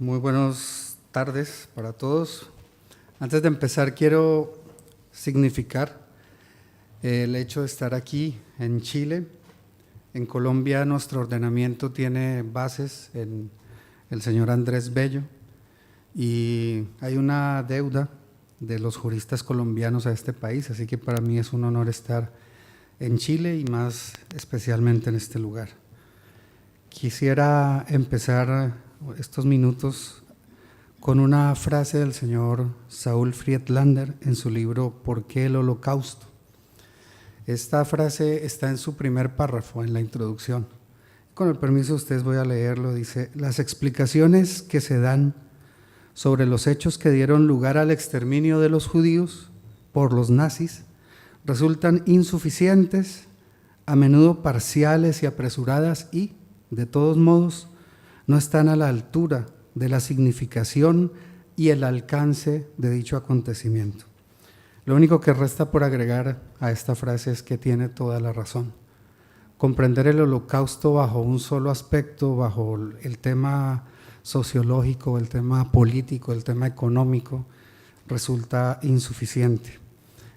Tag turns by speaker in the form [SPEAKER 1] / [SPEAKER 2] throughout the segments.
[SPEAKER 1] Muy buenas tardes para todos. Antes de empezar, quiero significar el hecho de estar aquí en Chile. En Colombia nuestro ordenamiento tiene bases en el señor Andrés Bello y hay una deuda de los juristas colombianos a este país, así que para mí es un honor estar en Chile y más especialmente en este lugar. Quisiera empezar estos minutos con una frase del señor Saul Friedlander en su libro ¿Por qué el Holocausto? Esta frase está en su primer párrafo, en la introducción. Con el permiso de ustedes voy a leerlo. Dice: las explicaciones que se dan sobre los hechos que dieron lugar al exterminio de los judíos por los nazis resultan insuficientes, a menudo parciales y apresuradas y, de todos modos, no están a la altura de la significación y el alcance de dicho acontecimiento. Lo único que resta por agregar a esta frase es que tiene toda la razón. Comprender el Holocausto bajo un solo aspecto, bajo el tema sociológico, el tema político, el tema económico, resulta insuficiente.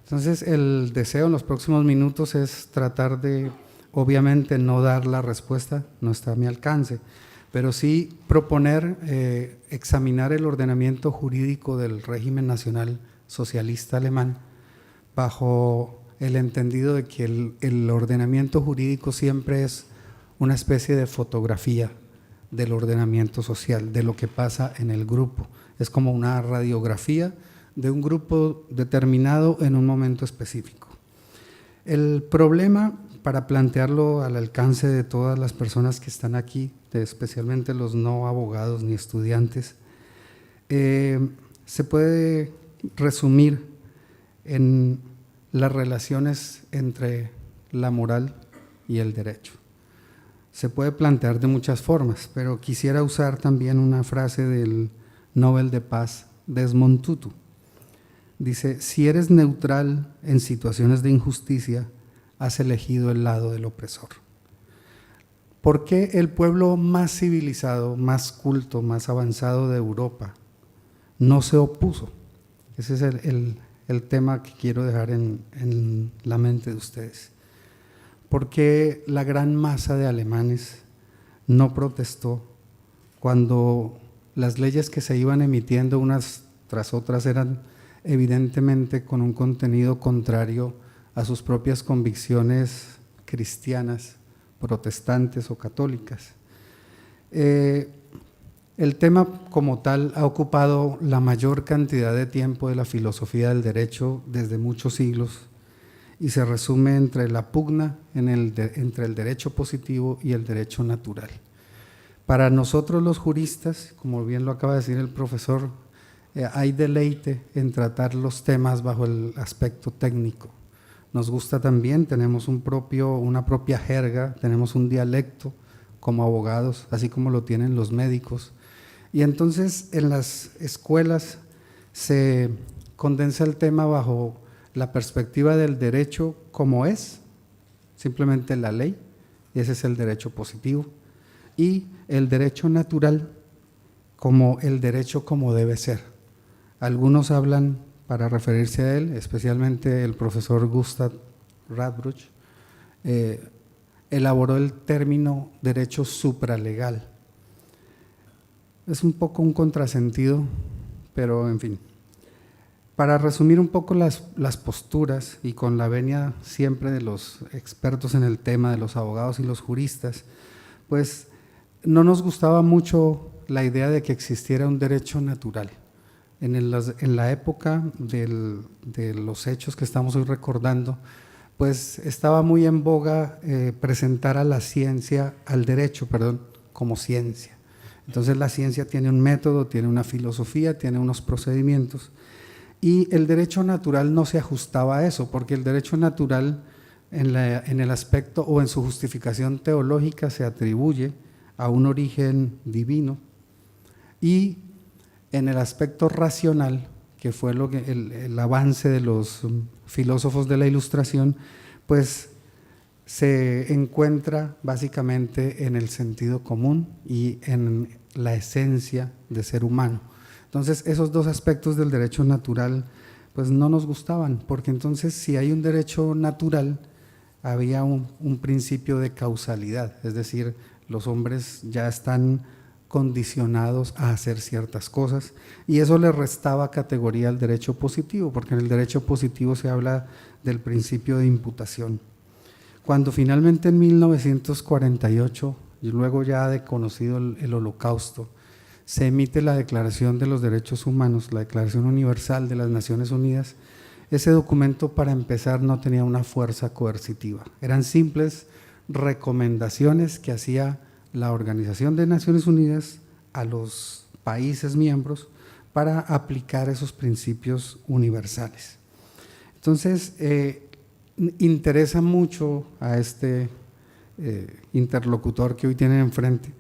[SPEAKER 1] Entonces, el deseo en los próximos minutos es tratar de, obviamente, no dar la respuesta, no está a mi alcance, pero sí proponer examinar el ordenamiento jurídico del régimen nacional socialista alemán bajo el entendido de que el ordenamiento jurídico siempre es una especie de fotografía del ordenamiento social, de lo que pasa en el grupo. Es como una radiografía de un grupo determinado en un momento específico. El problema, para plantearlo al alcance de todas las personas que están aquí, especialmente los no abogados ni estudiantes, se puede resumir en las relaciones entre la moral y el derecho. Se puede plantear de muchas formas, pero quisiera usar también una frase del Nobel de Paz Desmond Tutu. Dice: si eres neutral en situaciones de injusticia, has elegido el lado del opresor. ¿Por qué el pueblo más civilizado, más culto, más avanzado de Europa no se opuso? Ese es el tema que quiero dejar en la mente de ustedes. ¿Por qué la gran masa de alemanes no protestó cuando las leyes que se iban emitiendo unas tras otras eran evidentemente con un contenido contrario a sus propias convicciones cristianas, protestantes o católicas? El tema como tal ha ocupado la mayor cantidad de tiempo de la filosofía del derecho desde muchos siglos y se resume entre la pugna entre el derecho positivo y el derecho natural. Para nosotros los juristas, como bien lo acaba de decir el profesor, hay deleite en tratar los temas bajo el aspecto técnico. Nos gusta también, tenemos una propia jerga, tenemos un dialecto como abogados, así como lo tienen los médicos. Y entonces en las escuelas se condensa el tema bajo la perspectiva del derecho como es, simplemente la ley, y ese es el derecho positivo, y el derecho natural como el derecho como debe ser. Algunos hablan, para referirse a él, especialmente el profesor Gustav Radbruch, elaboró el término derecho supralegal. Es un poco un contrasentido, pero en fin. Para resumir un poco las posturas y con la venia siempre de los expertos en el tema, de los abogados y los juristas, pues no nos gustaba mucho la idea de que existiera un derecho natural. En la época de los hechos que estamos hoy recordando, pues estaba muy en boga presentar a la ciencia, al derecho, perdón, como ciencia. Entonces la ciencia tiene un método, tiene una filosofía, tiene unos procedimientos y el derecho natural no se ajustaba a eso, porque el derecho natural en el aspecto o en su justificación teológica se atribuye a un origen divino y en el aspecto racional, que fue el avance de los filósofos de la Ilustración, pues se encuentra básicamente en el sentido común y en la esencia de ser humano. Entonces, esos dos aspectos del derecho natural pues no nos gustaban, porque entonces si hay un derecho natural, había un principio de causalidad, es decir, los hombres ya están condicionados a hacer ciertas cosas y eso le restaba categoría al derecho positivo, porque en el derecho positivo se habla del principio de imputación. Cuando finalmente en 1948, y luego ya de conocido el Holocausto, se emite la Declaración de los Derechos Humanos, la Declaración Universal de las Naciones Unidas, ese documento para empezar no tenía una fuerza coercitiva, eran simples recomendaciones que hacía la Organización de Naciones Unidas a los países miembros para aplicar esos principios universales. Entonces, interesa mucho a este interlocutor que hoy tienen enfrente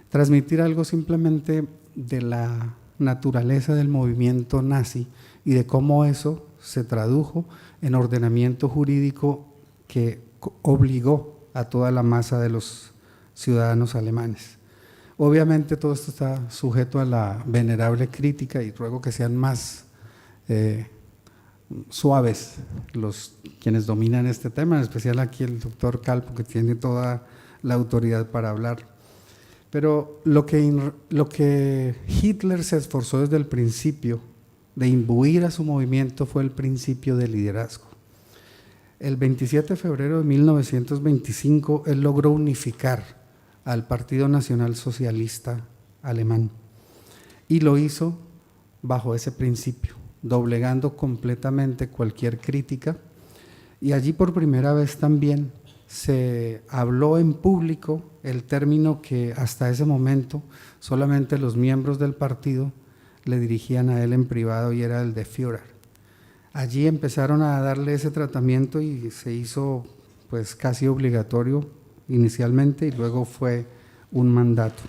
[SPEAKER 1] transmitir algo simplemente de la naturaleza del movimiento nazi y de cómo eso se tradujo en ordenamiento jurídico que obligó a toda la masa de los ciudadanos alemanes. Obviamente todo esto está sujeto a la venerable crítica y ruego que sean más suaves quienes dominan este tema, en especial aquí el doctor Calpo, que tiene toda la autoridad para hablar. Pero lo que Hitler se esforzó desde el principio de imbuir a su movimiento fue el principio de liderazgo. El 27 de febrero de 1925 él logró unificar al Partido Nacional Socialista Alemán y lo hizo bajo ese principio, doblegando completamente cualquier crítica, y allí por primera vez también se habló en público el término que hasta ese momento solamente los miembros del partido le dirigían a él en privado, y era el de Führer. Allí empezaron a darle ese tratamiento y se hizo pues casi obligatorio inicialmente y luego fue un mandato.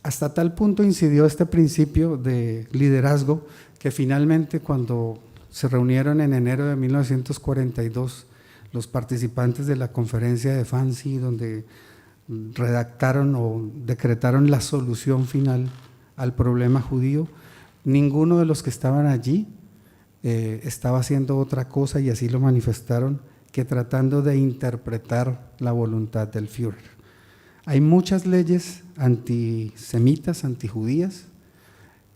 [SPEAKER 1] Hasta tal punto incidió este principio de liderazgo que finalmente cuando se reunieron en enero de 1942 los participantes de la conferencia de Wannsee, donde redactaron o decretaron la solución final al problema judío, ninguno de los que estaban allí estaba haciendo otra cosa, y así lo manifestaron, que tratando de interpretar la voluntad del Führer. Hay muchas leyes antisemitas, antijudías,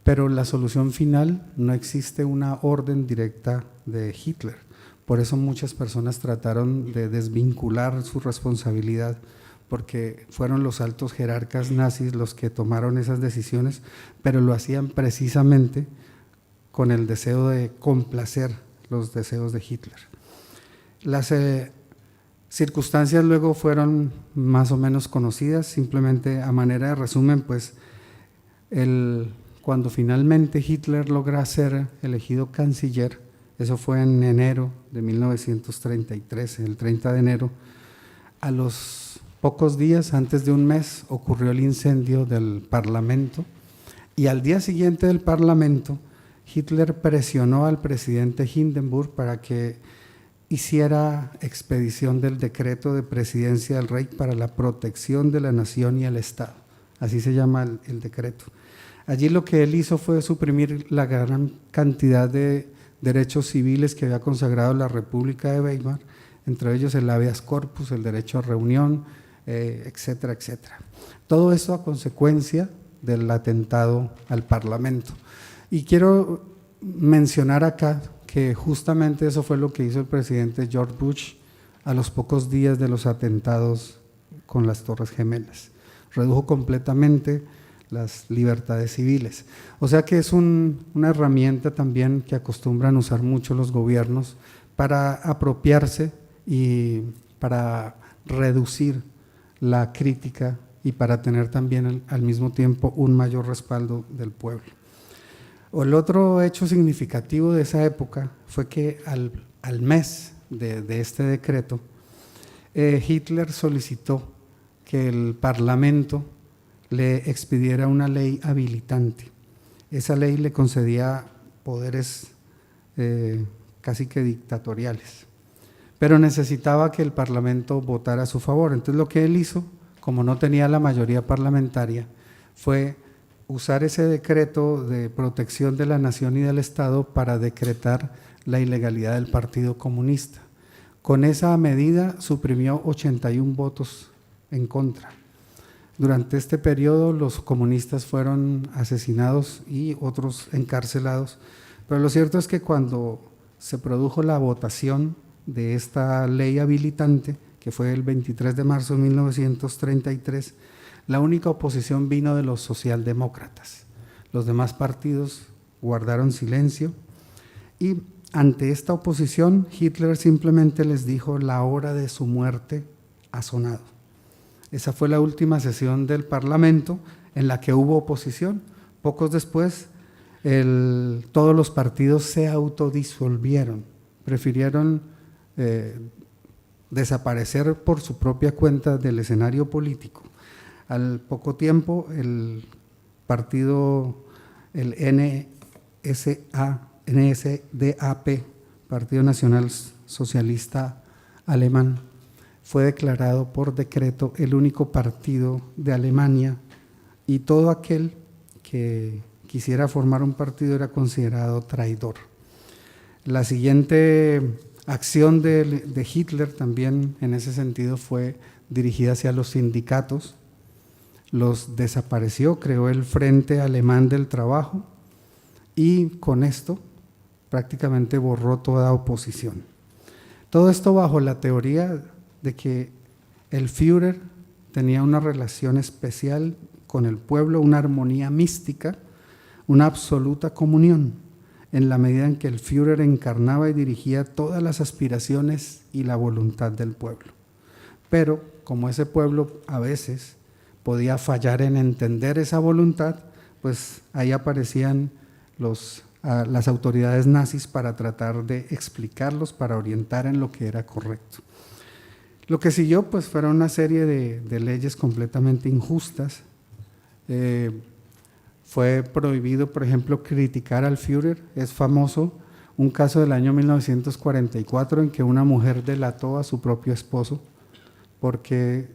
[SPEAKER 1] pero la solución final no existe una orden directa de Hitler. Por eso muchas personas trataron de desvincular su responsabilidad, porque fueron los altos jerarcas nazis los que tomaron esas decisiones, pero lo hacían precisamente con el deseo de complacer los deseos de Hitler. Las circunstancias luego fueron más o menos conocidas, simplemente a manera de resumen, pues cuando finalmente Hitler logra ser elegido canciller, eso fue en enero de 1933, el 30 de enero, a los pocos días, antes de un mes, ocurrió el incendio del Parlamento, y al día siguiente del Parlamento, Hitler presionó al presidente Hindenburg para que hiciera expedición del decreto de presidencia del rey para la protección de la nación y el Estado, así se llama el decreto. Allí lo que él hizo fue suprimir la gran cantidad de derechos civiles que había consagrado la República de Weimar, entre ellos el habeas corpus, el derecho a reunión, etcétera, etcétera. Todo eso a consecuencia del atentado al Parlamento. Y quiero mencionar acá que justamente eso fue lo que hizo el presidente George Bush a los pocos días de los atentados con las Torres Gemelas. Redujo completamente las libertades civiles. O sea que es una herramienta también que acostumbran usar mucho los gobiernos para apropiarse y para reducir la crítica y para tener también al mismo tiempo un mayor respaldo del pueblo. El otro hecho significativo de esa época fue que al mes de este decreto, Hitler solicitó que el Parlamento le expidiera una ley habilitante. Esa ley le concedía poderes casi que dictatoriales, pero necesitaba que el Parlamento votara a su favor. Entonces lo que él hizo como no tenía la mayoría parlamentaria, fue usar ese decreto de protección de la nación y del Estado para decretar la ilegalidad del Partido Comunista. Con esa medida suprimió 81 votos en contra. Durante este periodo los comunistas fueron asesinados y otros encarcelados, pero lo cierto es que cuando se produjo la votación de esta ley habilitante, que fue el 23 de marzo de 1933, la única oposición vino de los socialdemócratas. Los demás partidos guardaron silencio y ante esta oposición Hitler simplemente les dijo: la hora de su muerte ha sonado. Esa fue la última sesión del Parlamento en la que hubo oposición. Pocos después, todos los partidos se autodisolvieron, prefirieron desaparecer por su propia cuenta del escenario político. Al poco tiempo, el partido, el NSDAP, Partido Nacional Socialista Alemán, fue declarado por decreto el único partido de Alemania, y todo aquel que quisiera formar un partido era considerado traidor. La siguiente acción de Hitler también en ese sentido fue dirigida hacia los sindicatos, los desapareció, creó el Frente Alemán del Trabajo y con esto prácticamente borró toda oposición. Todo esto bajo la teoría de que el Führer tenía una relación especial con el pueblo, una armonía mística, una absoluta comunión, en la medida en que el Führer encarnaba y dirigía todas las aspiraciones y la voluntad del pueblo. Pero como ese pueblo a veces podía fallar en entender esa voluntad, pues ahí aparecían las autoridades nazis para tratar de explicarlos, para orientar en lo que era correcto. Lo que siguió pues fueron una serie de leyes completamente injustas. Fue prohibido, por ejemplo, criticar al Führer. Es famoso un caso del año 1944 en que una mujer delató a su propio esposo porque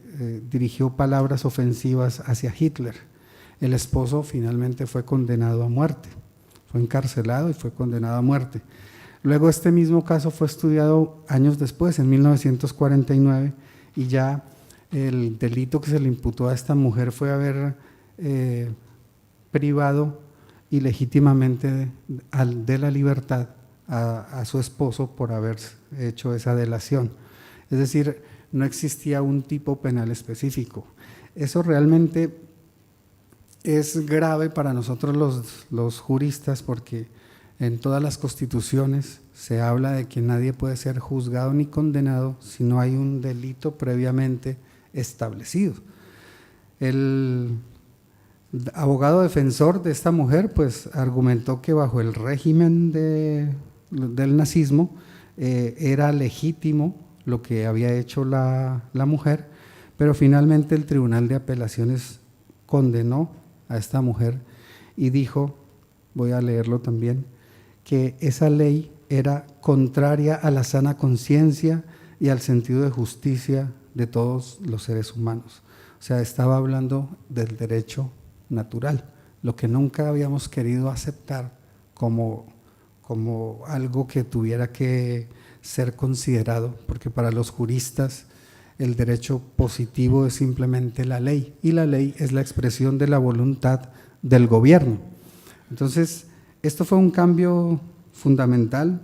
[SPEAKER 1] dirigió palabras ofensivas hacia Hitler. El esposo finalmente fue condenado a muerte, fue encarcelado y fue condenado a muerte. Luego este mismo caso fue estudiado años después, en 1949, y ya el delito que se le imputó a esta mujer fue haber privado ilegítimamente de la libertad a su esposo por haber hecho esa delación. Es decir, no existía un tipo penal específico. Eso realmente es grave para nosotros los juristas, porque en todas las constituciones se habla de que nadie puede ser juzgado ni condenado si no hay un delito previamente establecido. El abogado defensor de esta mujer pues argumentó que bajo el régimen del nazismo era legítimo lo que había hecho la mujer, pero finalmente el Tribunal de Apelaciones condenó a esta mujer y dijo, voy a leerlo también, que esa ley era contraria a la sana conciencia y al sentido de justicia de todos los seres humanos. O sea, estaba hablando del derecho natural, lo que nunca habíamos querido aceptar como algo que tuviera que ser considerado, porque para los juristas el derecho positivo es simplemente la ley, y la ley es la expresión de la voluntad del gobierno. Entonces, esto fue un cambio fundamental.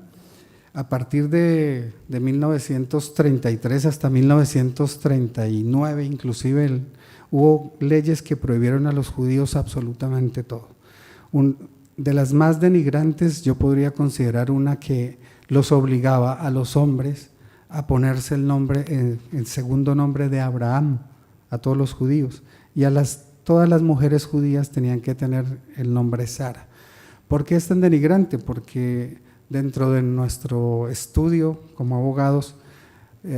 [SPEAKER 1] A partir de 1933 hasta 1939, inclusive hubo leyes que prohibieron a los judíos absolutamente todo. De las más denigrantes yo podría considerar una que los obligaba a los hombres a ponerse el segundo nombre de Abraham a todos los judíos, y todas las mujeres judías tenían que tener el nombre Sara. ¿Por qué es tan denigrante? Porque dentro de nuestro estudio como abogados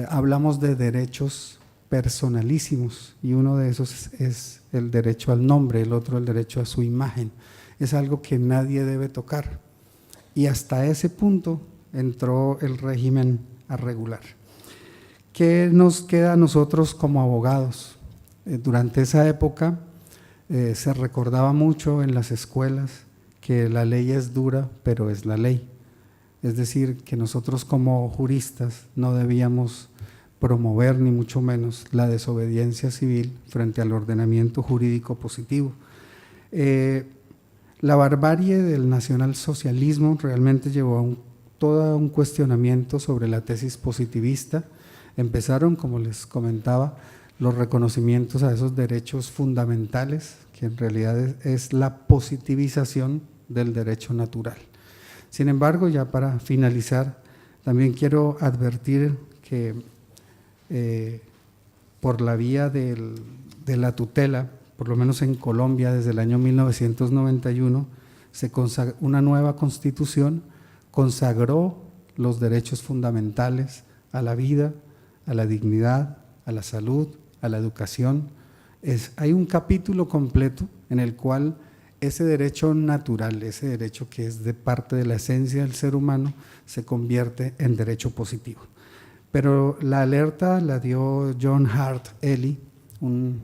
[SPEAKER 1] hablamos de derechos personalísimos, y uno de esos es el derecho al nombre, el otro el derecho a su imagen. Es algo que nadie debe tocar, y hasta ese punto entró el régimen a regular. ¿Qué nos queda a nosotros como abogados? Durante esa época se recordaba mucho en las escuelas que la ley es dura, pero es la ley. Es decir, que nosotros como juristas no debíamos promover ni mucho menos la desobediencia civil frente al ordenamiento jurídico positivo. La barbarie del nacionalsocialismo realmente llevó a todo un cuestionamiento sobre la tesis positivista. Empezaron, como les comentaba, los reconocimientos a esos derechos fundamentales, que en realidad es la positivización del derecho natural. Sin embargo, ya para finalizar, también quiero advertir que por la vía de la tutela, por lo menos en Colombia desde el año 1991, una nueva constitución consagró los derechos fundamentales a la vida, a la dignidad, a la salud, a la educación. Hay un capítulo completo en el cual ese derecho natural, ese derecho que es de parte de la esencia del ser humano, se convierte en derecho positivo. Pero la alerta la dio John Hart Ely, un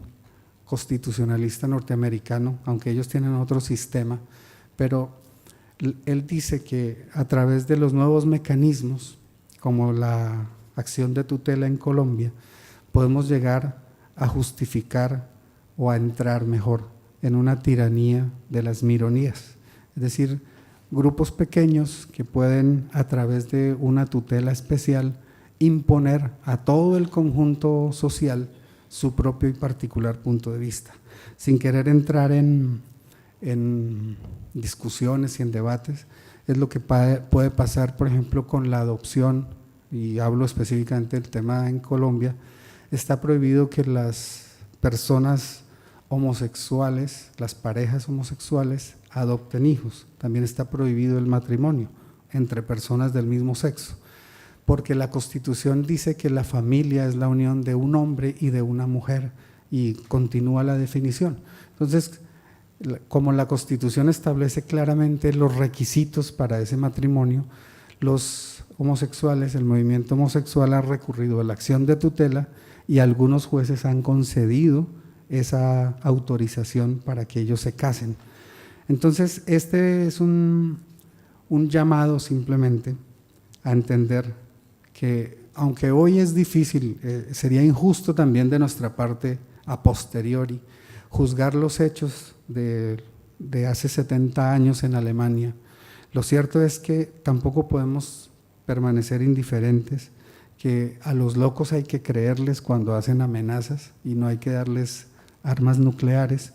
[SPEAKER 1] constitucionalista norteamericano, aunque ellos tienen otro sistema, pero él dice que a través de los nuevos mecanismos, como la acción de tutela en Colombia, podemos llegar a justificar o a entrar mejor en una tiranía de las minorías, es decir, grupos pequeños que pueden a través de una tutela especial imponer a todo el conjunto social su propio y particular punto de vista, sin querer entrar en discusiones y en debates. Es lo que puede pasar, por ejemplo, con la adopción, y hablo específicamente del tema en Colombia. Está prohibido que las personas homosexuales, las parejas homosexuales, adopten hijos. También está prohibido el matrimonio entre personas del mismo sexo, porque la Constitución dice que la familia es la unión de un hombre y de una mujer, y continúa la definición. Entonces, como la Constitución establece claramente los requisitos para ese matrimonio, los homosexuales, el movimiento homosexual ha recurrido a la acción de tutela y algunos jueces han concedido esa autorización para que ellos se casen. Entonces, este es un llamado simplemente a entender que, aunque hoy es difícil, sería injusto también de nuestra parte a posteriori juzgar los hechos de hace 70 años en Alemania. Lo cierto es que tampoco podemos permanecer indiferentes, que a los locos hay que creerles cuando hacen amenazas y no hay que darles armas nucleares,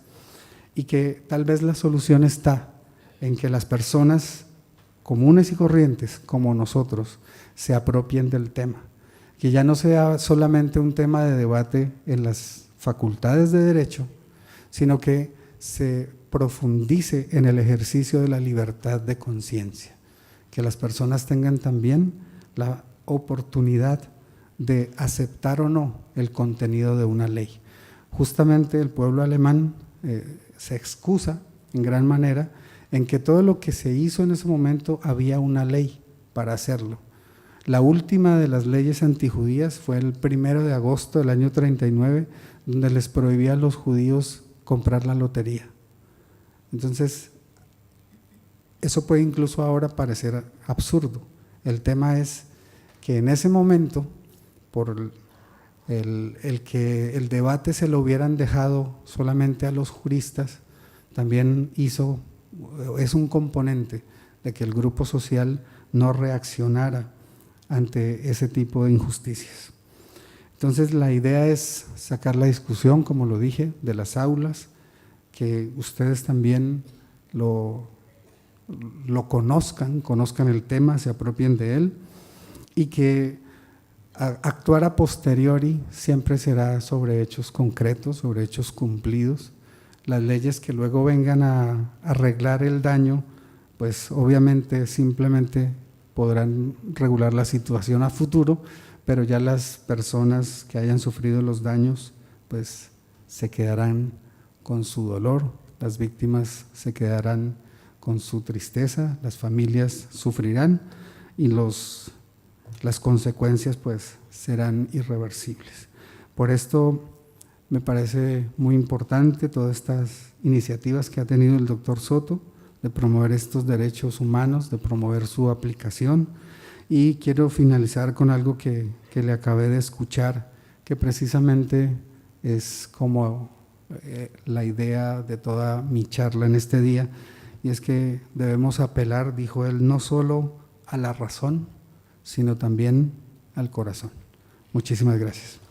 [SPEAKER 1] y que tal vez la solución está en que las personas comunes y corrientes como nosotros se apropien del tema, que ya no sea solamente un tema de debate en las facultades de derecho, sino que se profundice en el ejercicio de la libertad de conciencia, que las personas tengan también la oportunidad de aceptar o no el contenido de una ley. Justamente el pueblo alemán se excusa en gran manera en que todo lo que se hizo en ese momento había una ley para hacerlo. La última de las leyes antijudías fue el 1 de agosto del año 39, donde les prohibía a los judíos comprar la lotería. Entonces, eso puede incluso ahora parecer absurdo. El tema es que en ese momento, por el que el debate se lo hubieran dejado solamente a los juristas, también es un componente de que el grupo social no reaccionara ante ese tipo de injusticias. Entonces, la idea es sacar la discusión, como lo dije, de las aulas, que ustedes también lo conozcan el tema, se apropien de él, y que actuar a posteriori siempre será sobre hechos concretos, sobre hechos cumplidos. Las leyes que luego vengan a arreglar el daño, pues obviamente simplemente podrán regular la situación a futuro, pero ya las personas que hayan sufrido los daños, pues se quedarán con su dolor, las víctimas se quedarán con su tristeza, las familias sufrirán y las consecuencias pues serán irreversibles. Por esto Me parece muy importante todas estas iniciativas que ha tenido el doctor Soto de promover estos derechos humanos, de promover su aplicación, y quiero finalizar con algo que le acabé de escuchar, que precisamente es como la idea de toda mi charla en este día, y es que debemos apelar, dijo él, no solo a la razón, sino también al corazón. Muchísimas gracias.